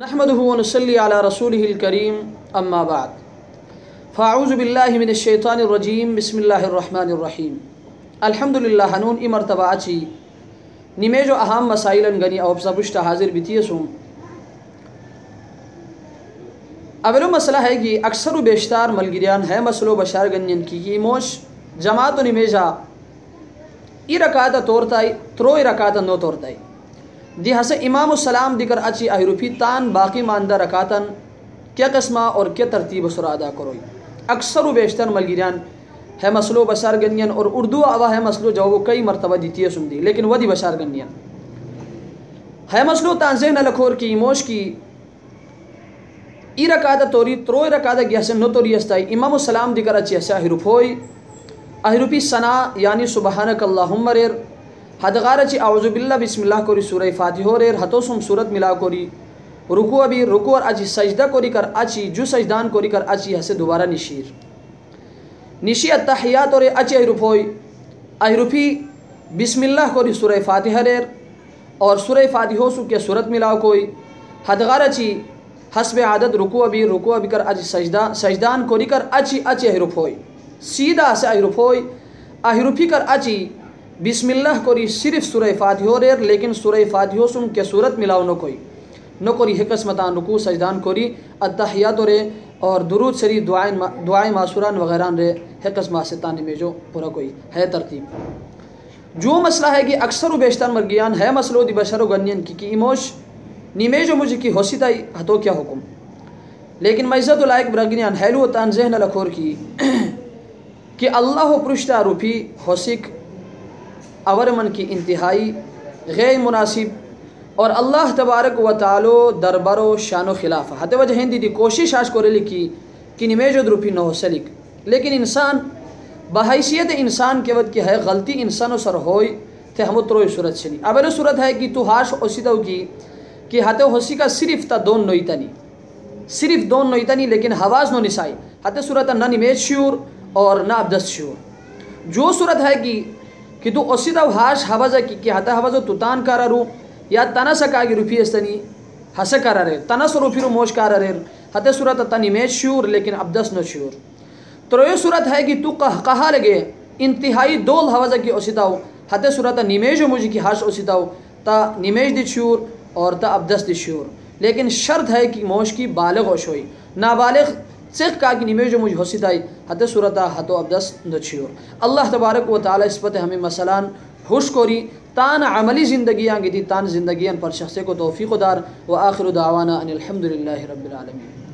نحمده ونصلي على رسوله الكريم اما بعد فاعوذ بالله من الشيطان الرجيم بسم الله الرحمن الرحيم الحمد لله هنون مرتبہ اچھی نمیجو اہم مسائل گنی او سبشت حاضر بیتیسوں اولو مسئلہ ہے کہ اکثر و بیشتار ملگریان ہے مسئلو بشار گنین کی موش جماعت و نمیجا ای رکعتا تورتائی تروی رکعتا نو تورتائی دی ہسے امام السلام دیکر اچھی احروفی تان باقی ماندہ رکعاتن کیا قسمہ اور کیا ترتیب سر ادا کروئی اکثر و بیشتر ملگریان ہے مسئلو بشار گنین اور اردو آوا ہے مسئلو جو وہ کئی مرتبہ دیتی ہے سندی لیکن ودی بشار گنین ہے مسئلو تانزین لکھور کی موش کی ای رکعتا توری تروی رکعتا گیا سے نو توری استائی امام السلام دیکر اچھی ایسا احروف ہوئی احروفی ثنا یعنی سبحانک اللہم ریر حدغار اچھی اعوذ باللہ بسم اللہ کوری سورہ فاتحہ ریر حتوسم صورت ملا کوری رکوع بھی رکوع اچھی سجدہ کوری کر اچھی جو سجدان کوری کر اچھی ہسے دوبارہ نشی التحیات اور اچھی احروف ہوئی احروفی بسم اللہ کوری سورہ فاتحہ ریر اور سورہ فاتحہ سو کے صورت ملا کوئی حدغار اچھی حسب عادت رکوع بھی کر اچھی سجدان کوری کر اچھی احروف ہوئی سیدھا سے احروف ہوئی احروفی کر اچھی بسم اللہ کوری صرف سورہ فاتحہ ریر لیکن سورہ فاتحہ سن کے صورت ملاو نو کوری حقسمتان رکوع سجدان کوری التحیات رے اور درود شریف دعائیں معصوران وغیرہ رے حقسمہ ستانے میں جو پورا کوئی ہے ترتیب جو مسئلہ ہے کہ اکثر و بیشتر مرگیان ہے مسئلہ دی بشر و گنین کی ایموش نیمے جو مجھے کی حوثی تائی ہتو کیا حکم لیکن مجزت و لائق برگنیان حیلو تان ذہن لکھور کی کہ اللہ پرشتہ روپی حوثیک اورمن کی انتہائی غیر مناسب اور اللہ تبارک و تعالی دربار و شان و خلاف حتی وجہ ہندی دی کوشش آج کو لکھی کہ نمیجو دروپی نہ ہو سلک لیکن انسان بحیثیت انسان کے وقت کی ہے غلطی انسان و سر ہوئی تھے ہم تروئی صورت چلی اول صورت ہے کہ تو ہاش اوسیدو کی کہ ہتے ہوسی کا صرف تا دون نویتنی لیکن حواز نو نسائی ہتے صورت نہ نمیج شعور اور نہ ابدس شعور جو صورت ہے کہ تو اوسیدو ہاش حوازہ کی ہتے حوازو تتان کارا رو یا تنا سکا گی روپی استنی ہسے کارا ریر تنا سو روپی رو موش کارا ریر ہتے صورت تا نمیج شعور لیکن ابدس نو شعور تو یہ صورت ہے کہ تو کہا لگے انتہائی دول حوازہ کی اوسیدو ہتے صورت نمیج مجھے کی ہاش اوسیدو تا نمیج دی شعور اور تا ابدس دی شعور لیکن شرط ہے کہ موش کی بالغ ہوش ہوئی نابالغ سکھ کا کہ نمیج مجھے ہوسیدائی ہتے صورتا ہتو ابدس نو شعور اللہ تبارک و تعالی اس پتہ ہمیں مثلاً خوش کوری تان عملی زندگیاں گی دی تان زندگیاں پر شخصے کو توفیق دار و آخر دعوانا ان الحمدللہ رب العالمین.